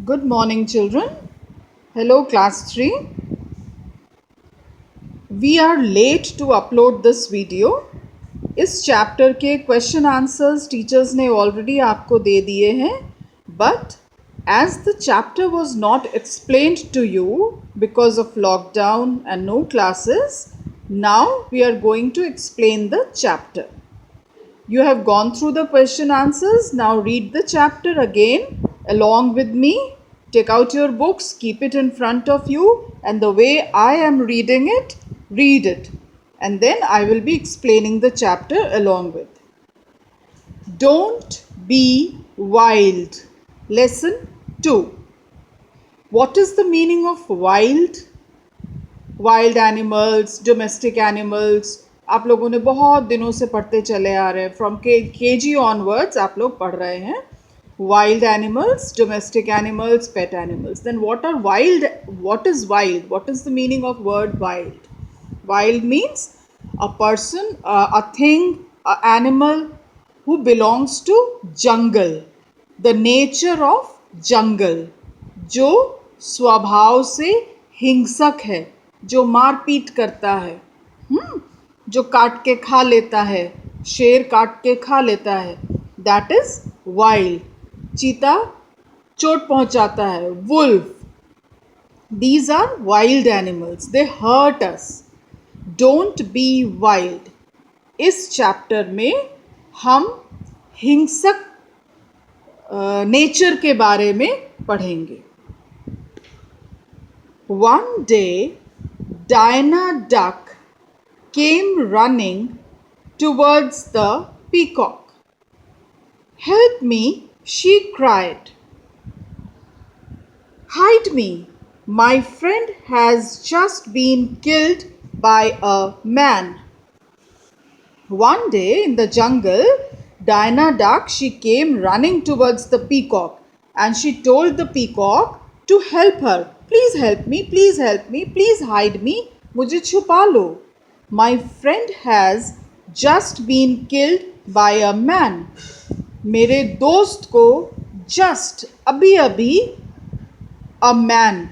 Good morning, children. Hello, class 3. We are late to upload this video. इस chapter के question answers teachers ने already आपको दे दिए हैं, but as the chapter was not explained to you because of lockdown and no classes, now we are going to explain the chapter. You have gone through the question answers. Now read the chapter again along with me. Take out your books, keep it in front of you, and the way I am reading it, read it. And then I will be explaining the chapter along with. Don't be wild. Lesson 2. What is the meaning of wild? Wild animals, domestic animals, आप लोगों ने बहुत दिनों से पढ़ते चले आ रहे हैं. फ्रॉम केजी ऑनवर्ड्स आप लोग पढ़ रहे हैं. Wild animals, domestic animals, pet animals. Then what are wild? What is wild? What is the meaning of word wild? Wild means a person, a thing, an animal who belongs to jungle, the nature of jungle, जो स्वभाव से हिंसक है, जो मारपीट करता है, जो काट के खा लेता है, शेर काट के खा लेता है, दैट इज वाइल्ड. चीता चोट पहुंचाता है, wolf. These are wild animals. They hurt us. Don't be wild. इस चैप्टर में हम हिंसक नेचर के बारे में पढ़ेंगे. One day, Dinah Duck came running towards the peacock. "Help me," she cried. "Hide me. My friend has just been killed by a man." One day in the jungle, Dinah Duck, she came running towards the peacock, and she told the peacock to help her. "Please help me, please help me, please hide me. मुझे छुपा लो. My friend has just been killed by a man." मेरे दोस्त को just अभी अभी a man,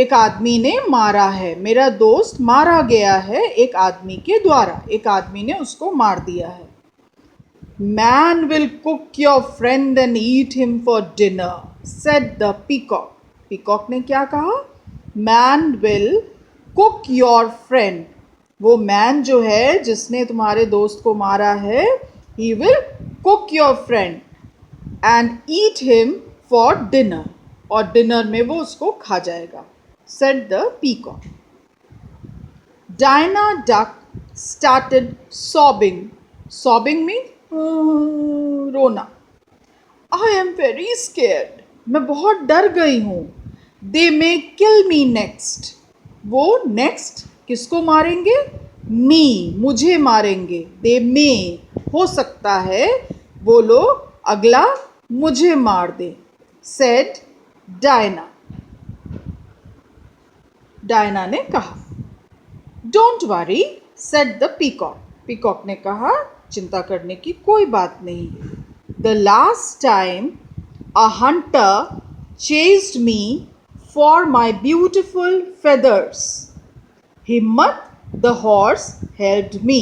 एक आदमी ने मारा है. मेरा दोस्त मारा गया है एक आदमी के द्वारा. एक आदमी ने उसको मार दिया है. "Man will cook your friend and eat him for dinner," said the peacock. Peacock ने क्या कहा? Man will cook your friend. वो man जो है जिसने तुम्हारे दोस्त को मारा है, he will cook your friend and eat him for dinner. और डिनर में वो उसको खा जाएगा. Said the peacock. Dinah Duck started sobbing. Sobbing means रोना. "I am very scared." मैं बहुत डर गई हूँ. "They may kill me next." वो next किसको मारेंगे? Me, मुझे मारेंगे. They may, हो सकता है वो लोग अगला मुझे मार दे. Said Dinah. डायना ने कहा. "Don't worry," said the peacock. Peacock ने कहा, चिंता करने की कोई बात नहीं. "The last time a hunter chased me for my beautiful feathers. Himmat the horse helped me."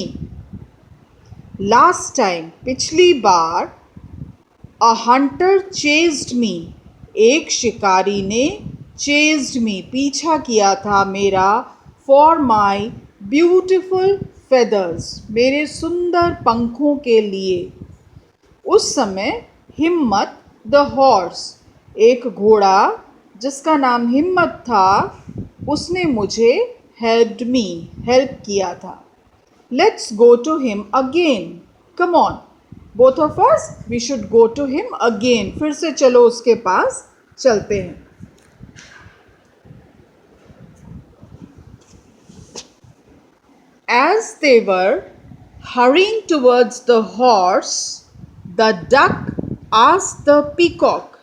Last time, पिछली बार, a hunter chased me, एक शिकारी ने chased me, पीछा किया था मेरा, for my beautiful feathers, मेरे सुंदर पंखों के लिए. उस समय हिम्मत the horse, एक घोड़ा जिसका नाम हिम्मत था, उसने मुझे helped me, हेल्प किया था. Let's go to him again. Come on. Both of us, we should go to him again. फिर से चलो उसके पास चलते हैं. As they were hurrying towards the horse, the duck asked the peacock,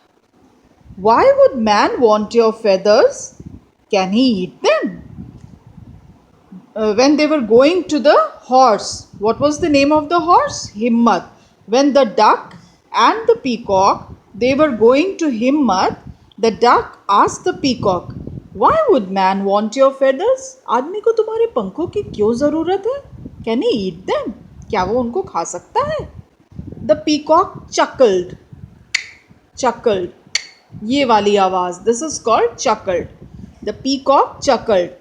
"Why would man want your feathers? Can he eat them?" When they were going to the horse, what was the name of the horse? Himmat. When the duck and the peacock, they were going to Himmat, The duck asked the peacock, "Why would man want your feathers?" आदमी को तुम्हारे पंखों की क्यों ज़रूरत है? Can he eat them? क्या वो उनको खा सकता है? The peacock chuckled. Chuckled. ये वाली आवाज़. This is called chuckled. The peacock chuckled.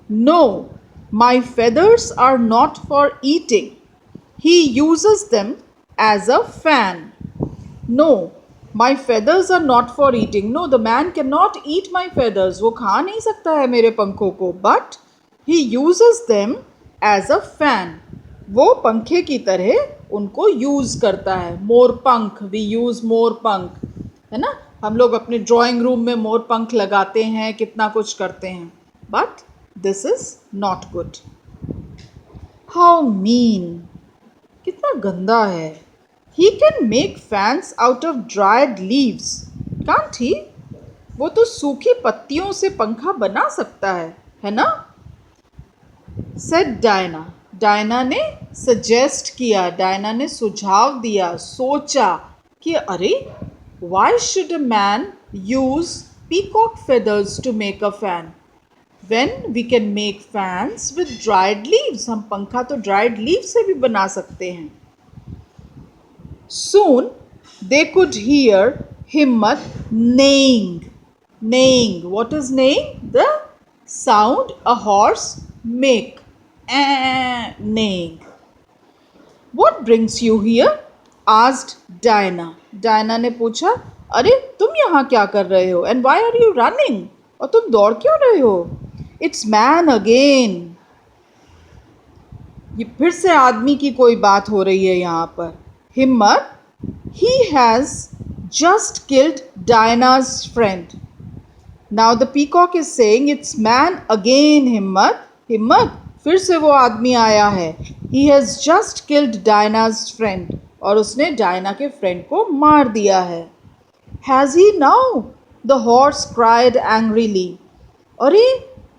No, my feathers are not for eating. He uses them as a fan. No, my feathers are not for eating. No, the man cannot eat my feathers. वो खा नहीं सकता है मेरे पंखों को. But he uses them as a fan. वो पंखे की तरह उनको यूज़ करता है. मोर पंख. We use मोर पंख. है ना? हम लोग अपने ड्राइंग रूम में मोर पंख लगाते हैं, कितना कुछ करते हैं. But this is not good. How mean. कितना गंदा है. He can make fans out of dried leaves, can't he? वो तो सूखी पत्तियों से पंखा बना सकता है ना? Said Diana. डायना ने सजेस्ट किया, डायना ने सुझाव दिया, सोचा कि अरे why should a man use peacock feathers to make a fan when we can make fans with dried leaves? हम पंखा तो dried leaves से भी बना सकते हैं. Soon they could hear Himmat neighing. Neighing. What is neighing? The sound a horse make. Neighing. What brings you here? Asked Diana. Diana ने पूछा, अरे तुम यहाँ क्या कर रहे हो? And why are you running? और तुम दौड़ क्यों रहे हो? It's man again. ये फिर से आदमी की कोई बात हो रही है यहाँ पर. Himmat, he has just killed Diana's friend. Now the peacock is saying, it's man again, Himmat. Himmat, फिर से वो आदमी आया है. He has just killed Diana's friend. और उसने डायना के फ्रेंड को मार दिया है. Has he now? The horse cried angrily. अरे,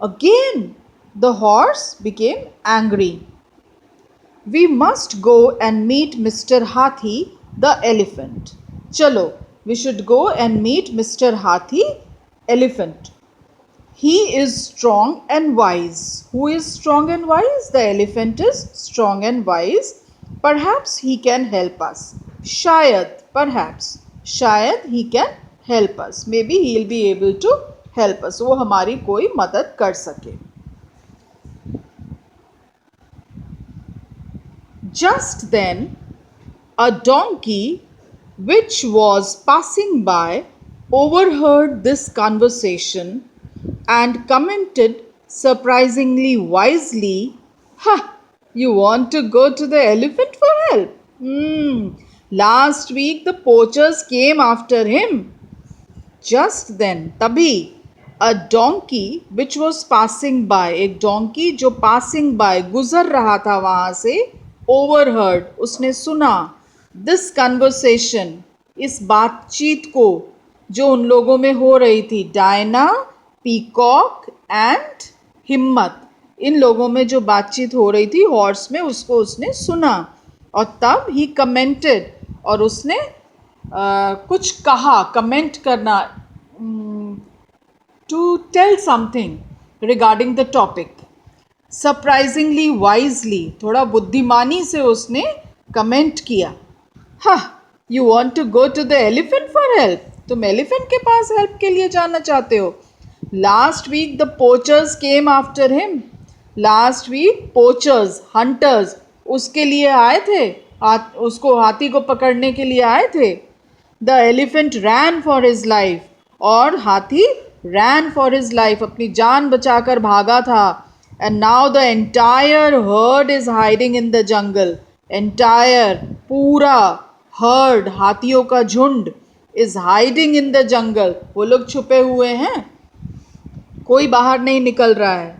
again, the horse became angry. We must go and meet Mr. Hathi, the elephant. Chalo, we should go and meet Mr. Hathi, elephant. He is strong and wise. Who is strong and wise? The elephant is strong and wise. Perhaps he can help us. Shayad, perhaps. Shayad he can help us. Maybe he will be able to help us. वो हमारी कोई मदद कर सके. Just then, a donkey which was passing by overheard this conversation and commented surprisingly wisely, "Ha! You want to go to the elephant for help? Last week the poachers came after him." Just then, तभी, a donkey which was passing by, एक donkey जो passing by गुजर रहा था वहाँ से, overheard, उसने सुना, this conversation, इस बातचीत को जो उन लोगों में हो रही थी, डायना, पीकॉक एंड हिम्मत, इन लोगों में जो बातचीत हो रही थी हॉर्स में, उसको उसने सुना. और तब ही कमेंटेड, और उसने कुछ कहा, कमेंट करना, to tell something regarding the topic. Surprisingly wisely, थोड़ा बुद्धिमानी से उसने कमेंट किया. हा, you want to go to the elephant for help? तुम एलिफेंट के पास हेल्प के लिए जाना चाहते हो. Last week the poachers came after him. Last week poachers, hunters, उसके लिए आए थे, उसको, हाथी को पकड़ने के लिए आए थे. The elephant rain for his life, और हाथी रैन फॉर हिज लाइफ, अपनी जान बचाकर भागा था. And now the entire herd is hiding in the jungle. Entire, पूरा herd, हाथियों का झुंड is hiding in the jungle. वो लोग छुपे हुए हैं, कोई बाहर नहीं निकल रहा है.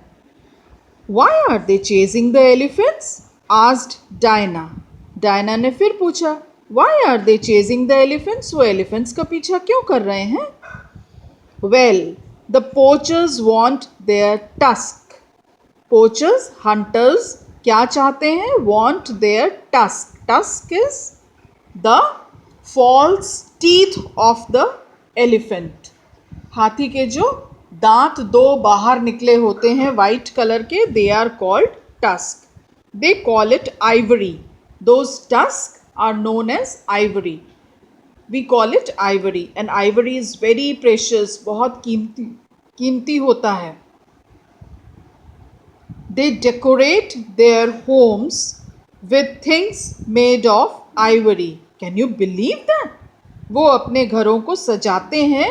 Why are they chasing the elephants? Asked Dinah. Dinah ने फिर पूछा, Why are they chasing the elephants? वो elephants का पीछा क्यों कर रहे हैं? Well, the poachers want their tusk. Poachers, hunters, क्या चाहते हैं? Want their tusk. Tusk is the false teeth of the elephant. हाथी के जो दांत दो बाहर निकले होते हैं वाइट कलर के, they are called tusk. They call it ivory. Those tusk are known as ivory. We call it ivory, and ivory is very precious, बहुत कीमती होता है. They decorate their homes with things made of ivory. Can you believe that? वो अपने घरों को सजाते हैं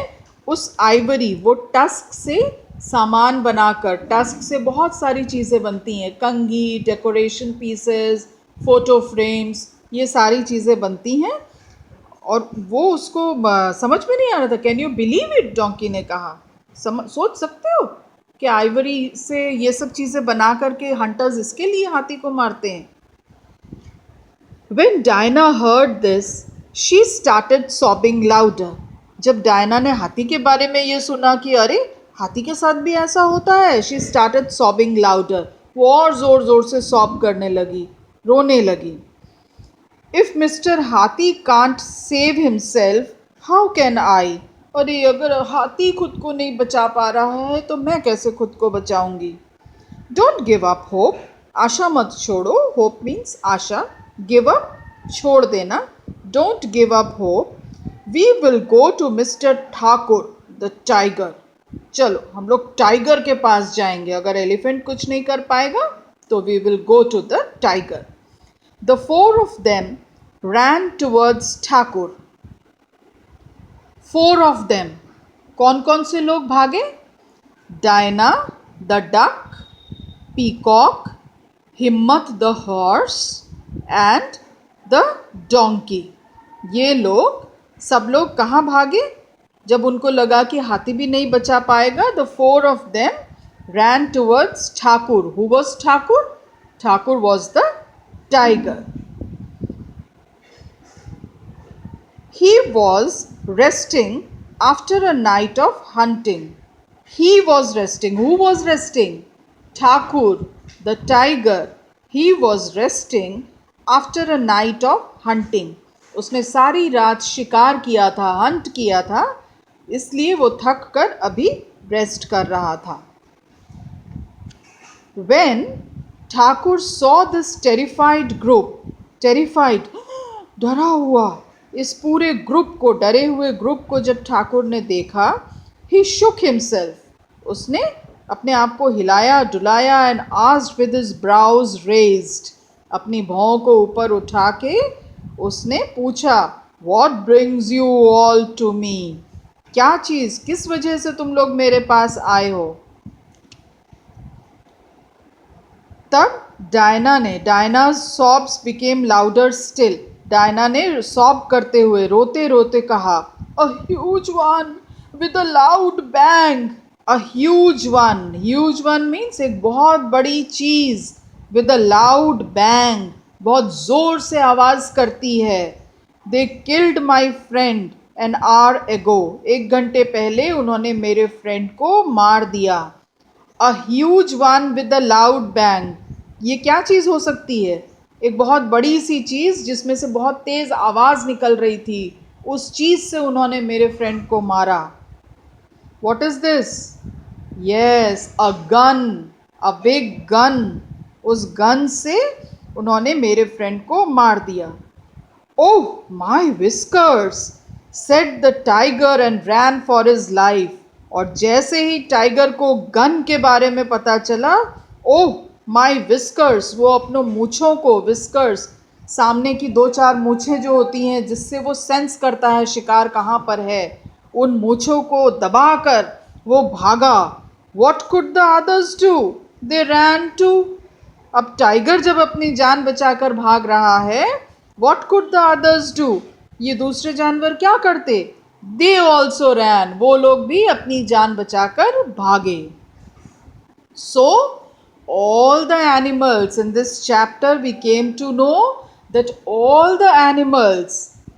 उस आइवरी, वो टस्क से सामान बनाकर. टस्क से बहुत सारी चीज़ें बनती हैं, कंघी, डेकोरेशन पीसेस, फोटो फ्रेम्स, ये सारी चीज़ें बनती हैं. और वो उसको समझ में नहीं आ रहा था. Can you believe it, donkey ने कहा. सोच सकते हो कि आइवरी से ये सब चीज़ें बना करके हंटर्स इसके लिए हाथी को मारते हैं. When Dinah heard this, she started sobbing louder. जब डायना ने हाथी के बारे में ये सुना कि अरे हाथी के साथ भी ऐसा होता है, she started sobbing louder. वो और ज़ोर ज़ोर से सॉब करने लगी, रोने लगी. If Mr. Hathi can't save himself, how can I? अरे अगर हाथी खुद को नहीं बचा पा रहा है तो मैं कैसे खुद को बचाऊंगी. Don't give up hope. आशा मत छोड़ो. Hope means आशा. Give up, छोड़ देना. Don't give up hope. We will go to Mr. Thakur, the tiger. चलो हम लोग टाइगर के पास जाएंगे. अगर एलिफेंट कुछ नहीं कर पाएगा तो we will go to the tiger. The four of them ran towards Thakur. Four of them. कौन कौन से लोग भागे? डायना द डक, पीकॉक, हिम्मत the horse and the donkey. ये लोग सब लोग कहाँ भागे जब उनको लगा कि हाथी भी नहीं बचा पाएगा? The four of them ran towards Thakur. Who was Thakur? Thakur was the tiger. He was resting after a night of hunting. He was resting. Who was resting? Thakur, the tiger. He was resting after a night of hunting. उसने सारी रात शिकार किया था, Hunt किया था, इसलिए वो थक कर अभी रेस्ट कर रहा था. When Thakur saw this terrified group, terrified, डरा हुआ, इस पूरे ग्रुप को, डरे हुए ग्रुप को जब ठाकुर ने देखा, he shook himself, उसने अपने आप को हिलाया डुलाया, and asked with his brows raised, अपनी भौं को ऊपर उठा के उसने पूछा, what brings you all to me? क्या चीज़, किस वजह से तुम लोग मेरे पास आए हो? तब Diana सॉब्स became louder still. Diana ने सॉब करते हुए, रोते रोते कहा, a huge one with a loud bang. A huge one means एक बहुत बड़ी चीज़. विद अ लाउड बैंग, बहुत ज़ोर से आवाज़ करती है. They killed my friend an hour एगो. 1 घंटे पहले उन्होंने मेरे फ्रेंड को मार दिया. A huge one with a loud bang, ये क्या चीज़ हो सकती है? एक बहुत बड़ी सी चीज़ जिसमें से बहुत तेज़ आवाज़ निकल रही थी, उस चीज़ से उन्होंने मेरे फ्रेंड को मारा. What is this? Yes, a gun, a big gun. उस गन से उन्होंने मेरे फ्रेंड को मार दिया. Oh my whiskers, said the tiger and ran for his life. और जैसे ही टाइगर को गन के बारे में पता चला, ओह माई विस्कर्स, वो अपनों मूँछों को, विस्कर्स सामने की 2-4 मूँछें जो होती हैं जिससे वो सेंस करता है शिकार कहाँ पर है, उन मूँछों को दबाकर वो भागा. What could the others do? They ran too. अब टाइगर जब अपनी जान बचाकर भाग रहा है, what could the others do? ये दूसरे जानवर क्या करते? दे ऑल्सो रैन, वो लोग भी अपनी जान बचाकर भागे. सो all the animals in this chapter, we came to know that all the animals,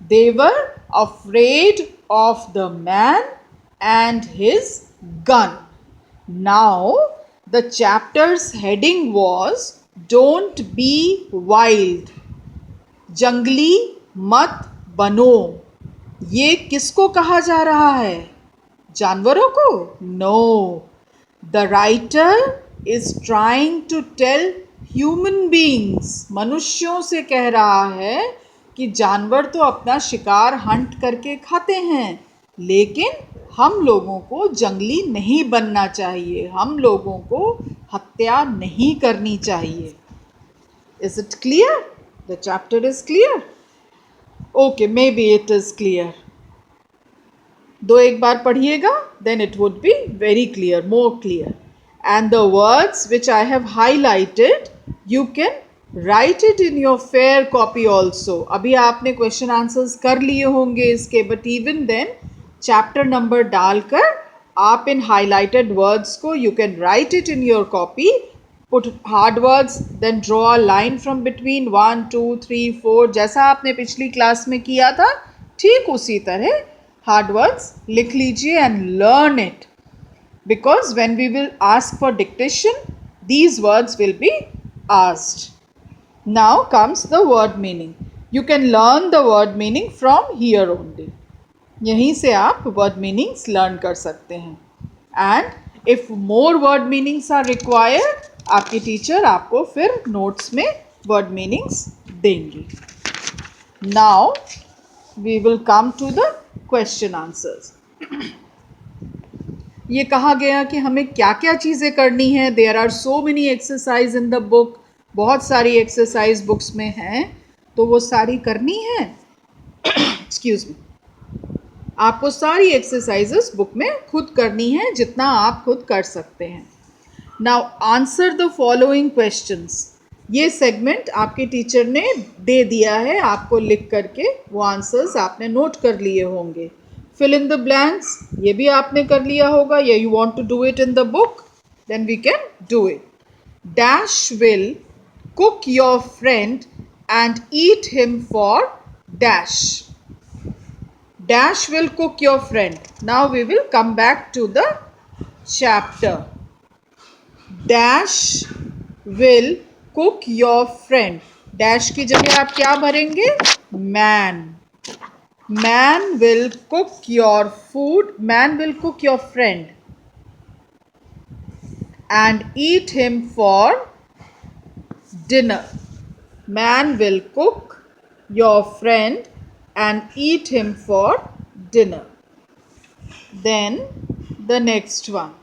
they were afraid of the man and his gun. Now the chapter's heading was don't be wild. जंगली मत बनो. ये किसको कहा जा रहा है? जानवरों को? No. The writer is trying to tell human beings, मनुष्यों से कह रहा है कि जानवर तो अपना शिकार हंट करके खाते हैं, लेकिन हम लोगों को जंगली नहीं बनना चाहिए, हम लोगों को हत्या नहीं करनी चाहिए. Is it clear? The chapter is clear? Okay, maybe it is clear. दो एक बार पढ़िएगा, then it would be very clear, more clear. And the words which I have highlighted, you can write it in your fair copy also. अभी आपने question answers कर लिए होंगे इसके, but even then chapter number डालकर आप इन highlighted words को you can write it in your copy, put hard words, then draw a line from between 1, 2, 3, 4, जैसा आपने पिछली क्लास में किया था, ठीक उसी तरह hard words लिख लीजिए and learn it, because when we will ask for dictation, these words will be asked. Now comes the word meaning. You can learn the word meaning from here only. यहीं से आप word meanings learn कर सकते हैं. And if more word meanings are required, आपकी teacher आपको फिर notes में word meanings देंगी. Now we will come to the question answers. ये कहा गया कि हमें क्या क्या चीज़ें करनी है. There are so many exercise in the book. बहुत सारी एक्सरसाइज बुक्स में हैं, तो वो सारी करनी है. Excuse me. आपको सारी एक्सरसाइजेस बुक में खुद करनी है, जितना आप खुद कर सकते हैं. Now answer the following questions. ये सेगमेंट आपके टीचर ने दे दिया है आपको लिख करके. वो आंसर्स आपने नोट कर लिए होंगे. फिल इन द ब्लैंक्स, ये भी आपने कर लिया होगा. या you want to do it in the book, then we can do it. Dash will cook your friend and eat him for dash. Dash will cook your friend. Now we will come back to the chapter. Dash will cook your friend. Dash की जगह आप क्या भरेंगे? Man. Man will cook your food. Man will cook your friend and eat him for dinner. Man will cook your friend and eat him for dinner. Then the next one.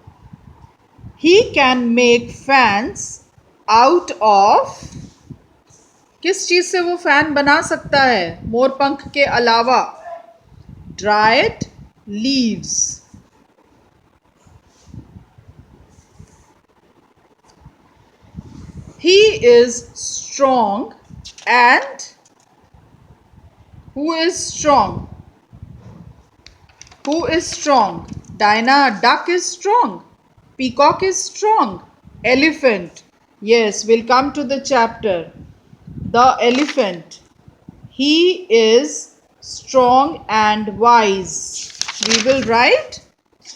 He can make fans out of. किस चीज से वो fan बना सकता है मोरपंख के अलावा? Dried leaves. He is strong and. Who is strong? Who is strong? Dinah, duck is strong. Peacock is strong. Elephant. Yes, we'll come to the chapter. The elephant. He is strong and wise. We will write.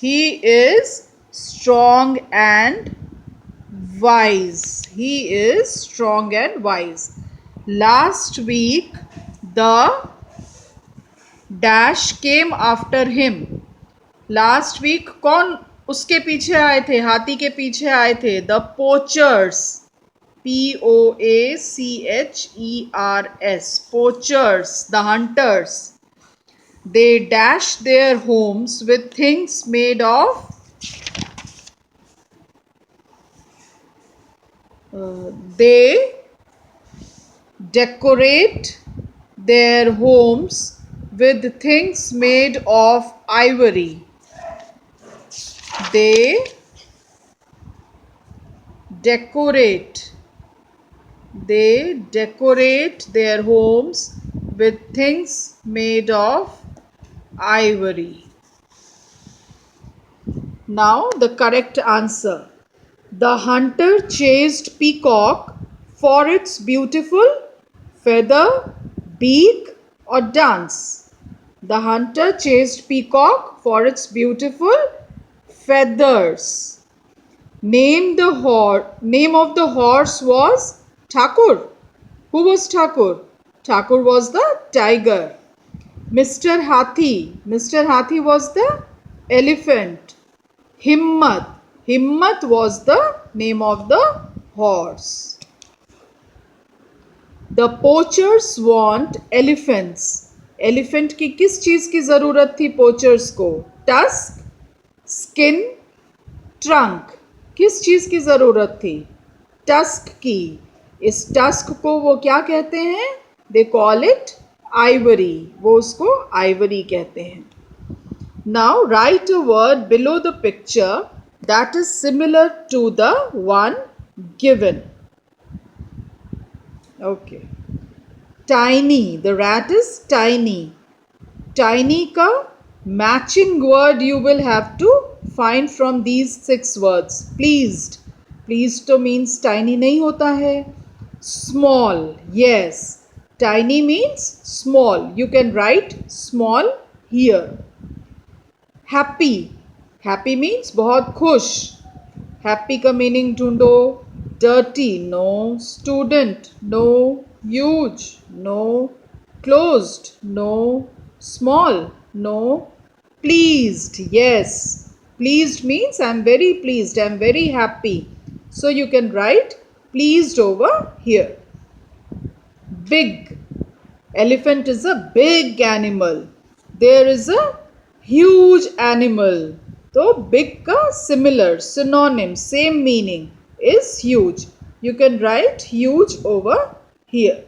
He is strong and wise. He is strong and wise. Last week, the dash came after him. Last week कौन उसके पीछे आए थे? हाथी के पीछे आए थे. The poachers. POACHERS. Poachers, the hunters. They dash their homes with things made of. They decorate their homes with things made of ivory. They decorate their homes with things made of ivory. Now the correct answer. The hunter chased peacock for its beautiful feather, beak or dance. The hunter chased peacock for its beautiful feathers. Name of the horse was Thakur. Who was Thakur? Thakur was the tiger. Mr. Hathi was the elephant. Himmat. Himmat was the name of the horse. The poachers want elephants. Elephant की किस चीज की जरूरत थी poachers को? Tusk, skin, trunk. किस चीज की जरूरत थी? Tusk की. इस tusk को वो क्या कहते हैं? They call it ivory. वो उसको ivory कहते हैं. Now write a word below the picture that is similar to the one given. Okay. Tiny. The rat is tiny. Tiny ka matching word you will have to find from these 6 words. Pleased. Pleased to means tiny nahi hota hai. Small. Yes. Tiny means small. You can write small here. Happy. Happy means बहुत खुश. Happy का meaning ढूंढो. Dirty, no. Student, no. Huge, no. Closed, no. Small, no. Pleased, yes. Pleased means I'm very pleased, I'm very happy. So you can write pleased over here. Big. Elephant is a big animal. There is a huge animal. तो big का similar, synonym, same meaning is huge. You can write huge over here.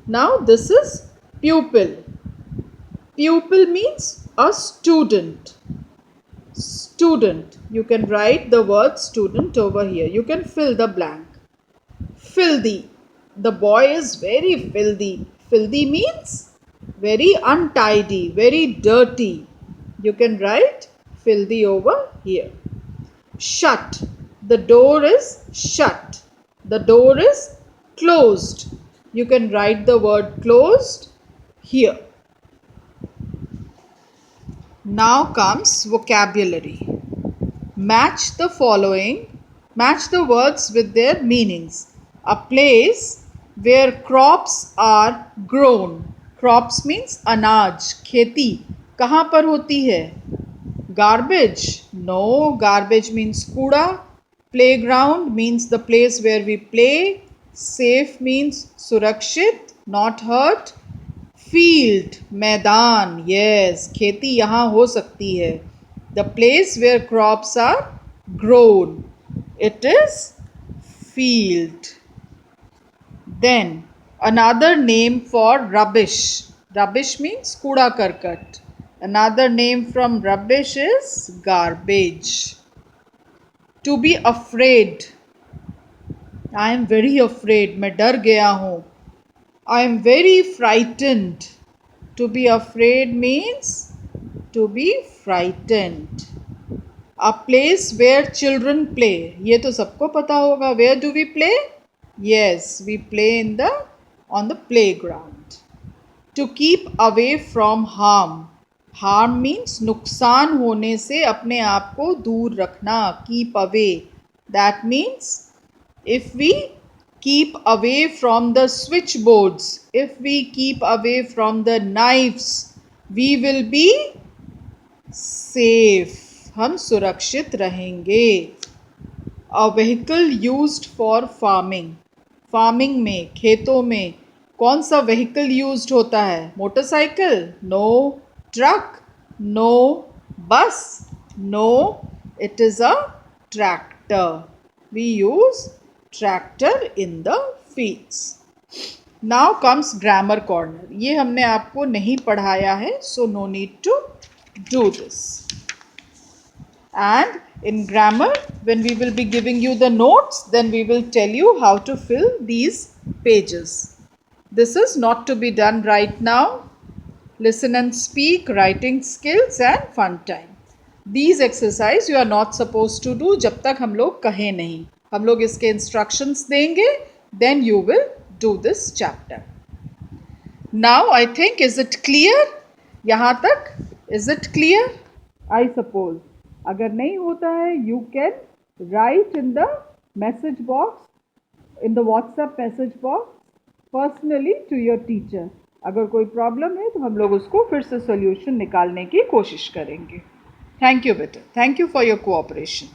Now this is pupil. Pupil means a student. Student. You can write the word student over here. You can fill the blank. Filthy. The boy is very filthy. Filthy means very untidy, very dirty. You can write filthy over here. Shut. The door is shut. The door is closed. You can write the word closed here. Now comes vocabulary. Match the following. Match the words with their meanings. A place where crops are grown. Crops means अनाज, खेती. कहाँ पर होती है? Garbage? No, garbage means कूड़ा. Playground means the place where we play. Safe means सुरक्षित, not hurt. Field, मैदान. Yes, खेती यहाँ हो सकती है. The place where crops are grown. It is field. Then another name for rubbish. Rubbish means कूड़ा करकट. Another name from rubbish is garbage. To be afraid. I am very afraid. मैं डर गया हूँ. I am very frightened. To be afraid means to be frightened. A place where children play. ये तो सबको पता होगा. Where do we play? Yes, we play on the playground. To keep away from harm. Harm means नुकसान होने से अपने आप को दूर रखना. Keep away. That means if we keep away from the switchboards, if we keep away from the knives, we will be safe. हम सुरक्षित रहेंगे. A vehicle used for farming. Farming में, खेतों में कौन सा व्हीकल यूज्ड होता है? Motorcycle? No. Truck? No. Bus? No. It is a tractor. We use tractor in the fields. Now comes grammar corner. ये हमने आपको नहीं पढ़ाया है, so no need to do this. And in grammar, when we will be giving you the notes, then we will tell you how to fill these pages. This is not to be done right now. Listen and speak, writing skills and fun time. These exercise you are not supposed to do जब तक हम लोग कहें नहीं. हम लोग इसके instructions देंगे, then you will do this chapter. Now I think, is it clear? यहाँ तक is it clear? I suppose. अगर नहीं होता है, you can write in the message box, in the WhatsApp message box, personally to your teacher. अगर कोई problem है तो हम लोग उसको फिर से सोल्यूशन निकालने की कोशिश करेंगे. Thank you, beta. Thank you for your cooperation.